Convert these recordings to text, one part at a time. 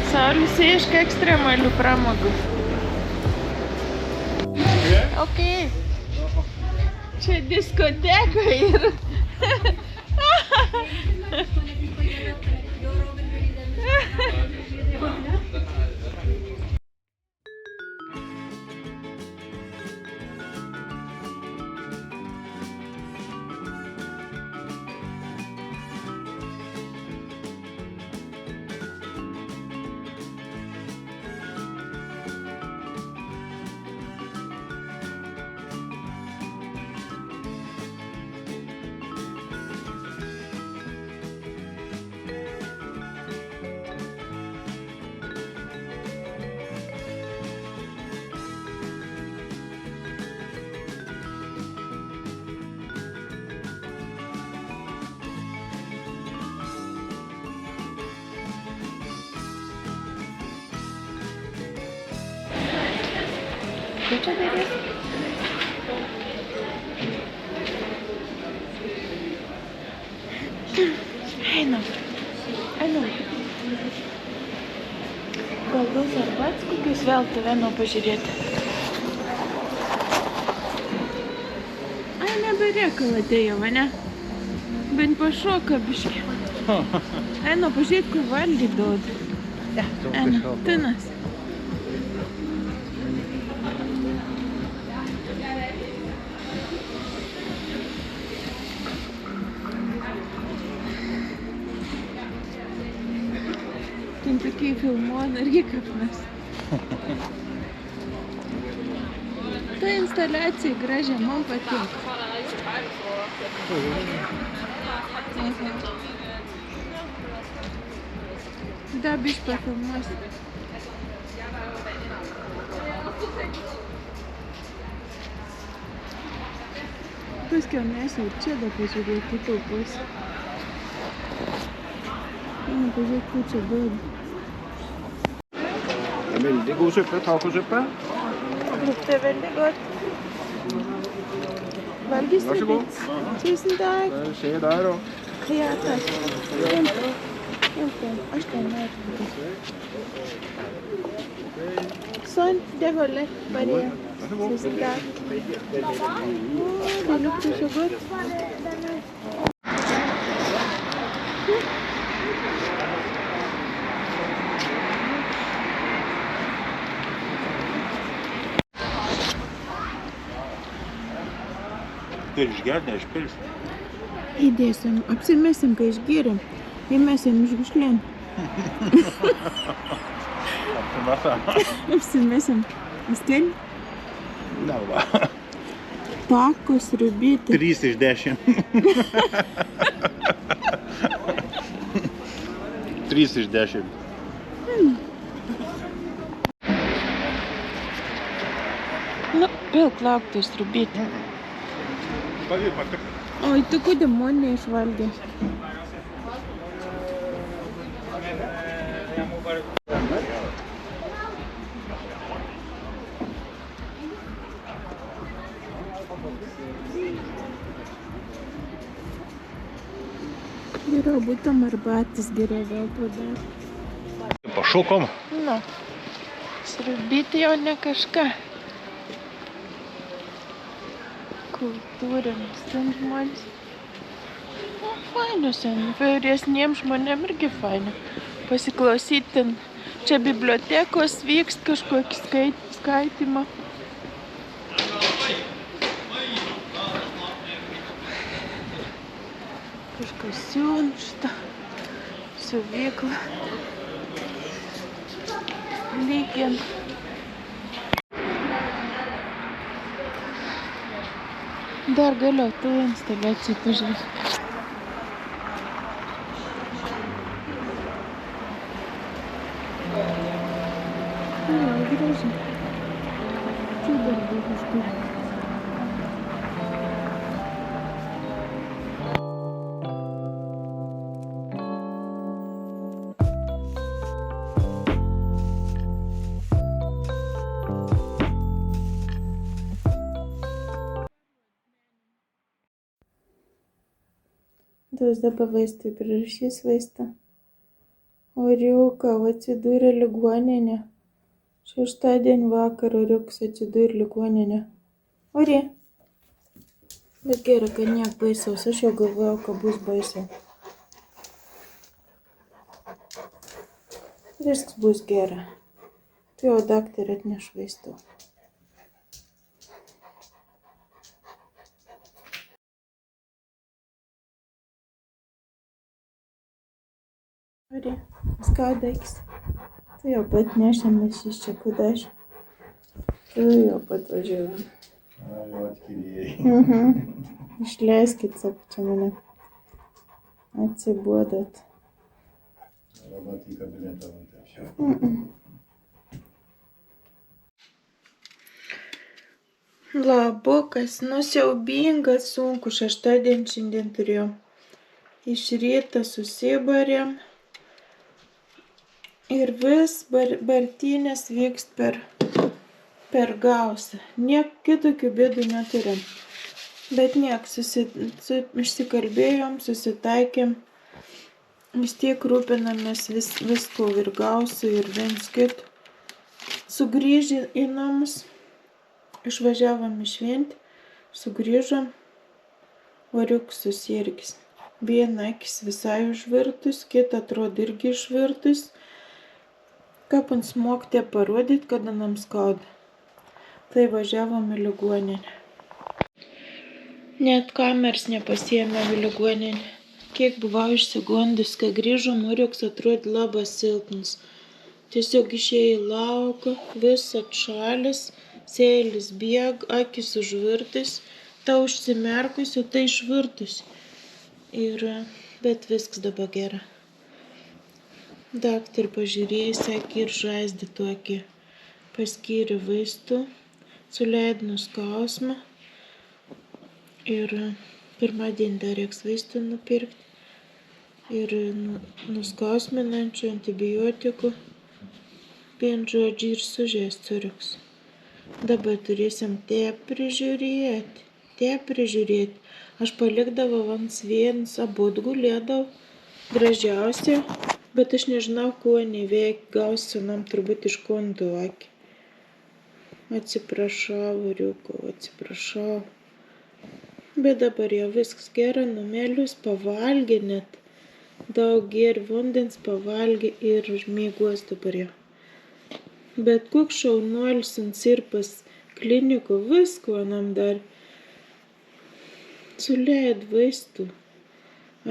Saulis ieško ekstremalių pramogų. Okay. Čia diskoteka ir... Ką čia darys? Einam. Gal gaus arbats kokius vėl tave pažiūrėti? Ai, neberėkal atėjo, va ne? Bent pašoka biškį. Eina, pažiūrėt, kur valgyt duod. Eina, tinas. Ten tokiai filmuoja irgi kaip mes. Ta instaliacija gražia, man patinka. Da, biškį pafilmuosiu. Paskiau mes jau čia da pažiūrėti kitą pusę. Eina pažiūrėti, kur čia duoda. Veldig god suppe, tacosuppe. Lukter veldig godt. Valgys Vær så god. Tusen takk. Se der og... Ja, takk. Aš ten noriu. Sånn, det holder. Bare tusen takk. Det lukter så godt. Tu išgerti, neišpilsi. Įdėsim, apsimesim, kai išgėrim. Įmesim žvišlėn. Apsimesim. Visken? Na va. Tacos, rubyti. 3 iš 10. 3 iš 10. Nu, vėl lauktis rubyti. Oi, tu kodėl man neišvalgė? Geriau būtum arbatis, geriau vėl padarė. Pašokom. Nu, srubyti jau ne kažką. Kultūrinis ten žmonės. Nu, fainos ten. Vyresniems žmonėm irgi faina. Pasiklausyti ten. Čia bibliotekos vykst kažkokį skaitymą. Kažkas siunčta. Suvykla. Lygiant. Dar galiu tų instaliacijų pažiūrėti. Gražu. Čia dar buvo kažkur. Tuos dabar vaistai prirašys vaistą. Oriuka atsidūrė ligoninė. Šeštadienį vakarą Oriukas atsidūrė ligoninė. Ori. Bet gerai, kad niek baisaus. Aš jau galvojau, kad bus baisiau. Viskas bus gerai. Tai jau daktarė atneš vaistų. Ori, skaudais. Tai jau pat nešamės iš čia kudaš. Tai jau pat važiuojam. Jau atkirėjai. Išleiskit, sako, čia mane. Atsibodot. Arba į kabinetą nutapšiau. Labukas, siaubingas, sunku. Šeštadienį šiandien turėjau. Iš ryto susibarėm. Ir vis bartynės vykst per gausą. Niek kitokių bėdų neturim. Bet niek, išsikalbėjom, susitaikėm. Vis tiek rūpinamės visko ir gausų ir viens kitų. Sugrįžę į namus, išvažiavom į šventę, sugrįžom, Oriukas susirgęs. Viena akis visai užvirtus, kita atrodo irgi išvirtus. Kaip ant smogtė parodyt, kada nam skauda. Tai važiavom į ligoninę. Net kameras nepasiėmėm į ligoninę. Kiek buvau išsigondus, kai grįžom, Oriukas atrodė labai silpnas. Tiesiog išėjo į lauką, vis atšalęs, seilis bėga, akis užvirtus, ta užsimerkus, o tai išvirtus. Bet viskas dabar gerai. Daktarė pažiūrėjo, sakė, ir žaizdą tokį. Paskyrė vaistų, suleido nuo skausmą. Ir pirmadienį dar reiks vaistų nupirkti. Ir nuskausminančių antibiotikų. Vien žodžiu ir sužeist Oriukas. Dabar turėsim te prižiūrėti. Aš palikdavau ant vienas, abudu gulėdavau. Gražiausia. Bet aš nežinau, kuo neveik, gausiu nam turbūt iš konto akį. Atsiprašau, Oriukau, atsiprašau. Bet dabar jau viskas gerai, numelius pavalgė net. Daug gėrė vandens, pavalgė ir miegos dabar jau. Bet koks šaunuolis ant sirpas kliniko, visko nam dar. Suleid vaistų,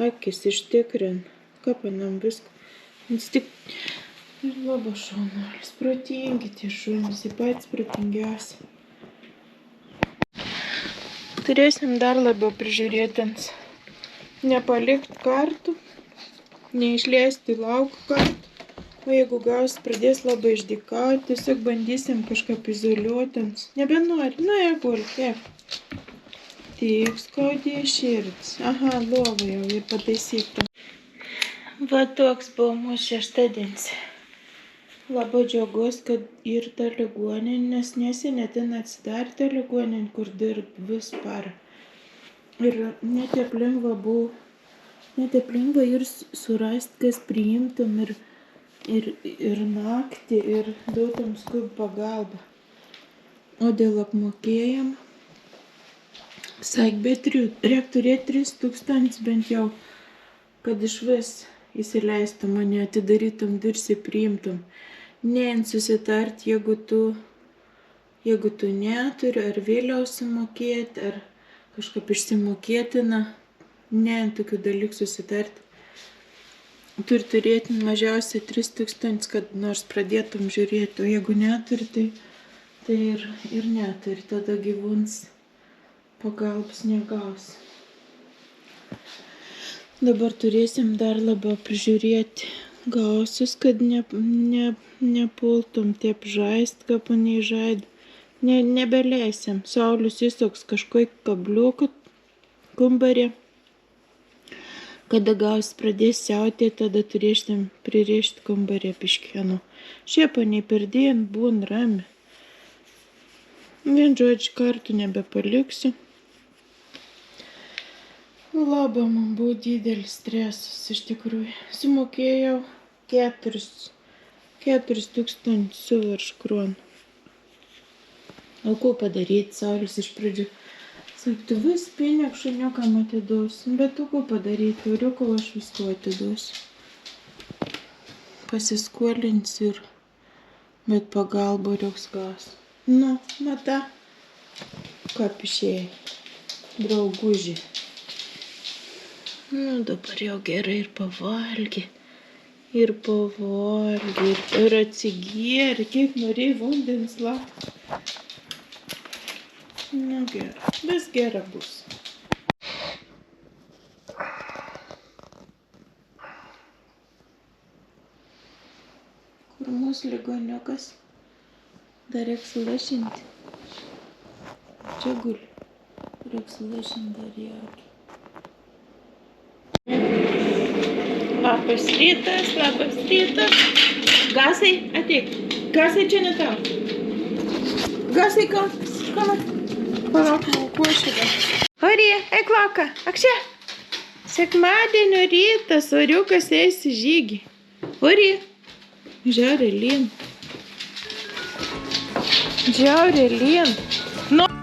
akis ištikrin, kaip nam visko. Jis tik ir labai šaunuolis, protingi tie šunys, jie patys protingiausi. Turėsim dar labiau prižiūrėtins. Nepalikt kartų, neišleisti į lauką kartų. O jeigu gaus, pradės labai išdykauti, tiesiog bandysim kažkaip izoliuotins. Nebenori, jau gulk, Tik skaudė širdis. Aha, lova jau ir pataisyk. Va toks buvo mūsų šeštadienis. Labai džiaugiuosi, kad ir ta ligoninė, nes neseniai ten atsidarė ta ligoninė, kur dirb vis parą. Ir netaip lengva buvo, ir surasti, kas priimtum ir naktį, ir duotum skubų pagalbą. O dėl apmokėjimo, sakė, bet reikia turėti 3000 bent jau, kad iš vis įsileistum mane, atidarytum duris ir priimtum. Neint susitart, jeigu tu neturi, ar vėliau sumokėti, ar kažkaip išsimokėtina. Neint tokių dalykų susitart. Turi turėti mažiausiai 3000, kad nors pradėtum žiūrėti, o jeigu neturi, tai ir neturi. Tada gyvūns pagalbos negaus. Dabar turėsim dar labiau prižiūrėti gausius, kad nepultum taip žaist, kaip neįžaid. Nebeleisim. Saulius įsoks kažkokį kabliuką kambarį. Kada gaus pradės siautėti, tada turėsim pririšti kambarį piškienų. Šiaip nei per dieną būn rami. Vien žodžiu kartų nebepaliksiu. Labai man buvo didelis stresas, iš tikrųjų. Sumokėjau 4,000 su virš kronų. O ko padaryti, Saulis iš pradžių? Sakyk, tu vis pinėk šuniukam atiduosiu. Bet tu ko padaryti, euriuko aš visko atiduosiu. Pasiskolinsiu ir, bet pagalbą reiks gaus. Nu, mata, kaip išėjai, drauguži. Nu, dabar jau gerai ir pavalgė. Ir atsigėrė, kiek norėjai vandens lakti. Nu, gerai, vis gera bus. Kur mūsų ligoniukas? Dar reiks lašinti. Čia guli. Reiks lašinti dar jauki. Labas rytas. Gasai, ateik. Gasai čia ne tau. Gasai, kam? Palauk, ko šitą. Orija, eik lauką. Akšia. Sekmadienio rytas, oriukas eis į žygį. Orija. Žiaurė lyn. Nu.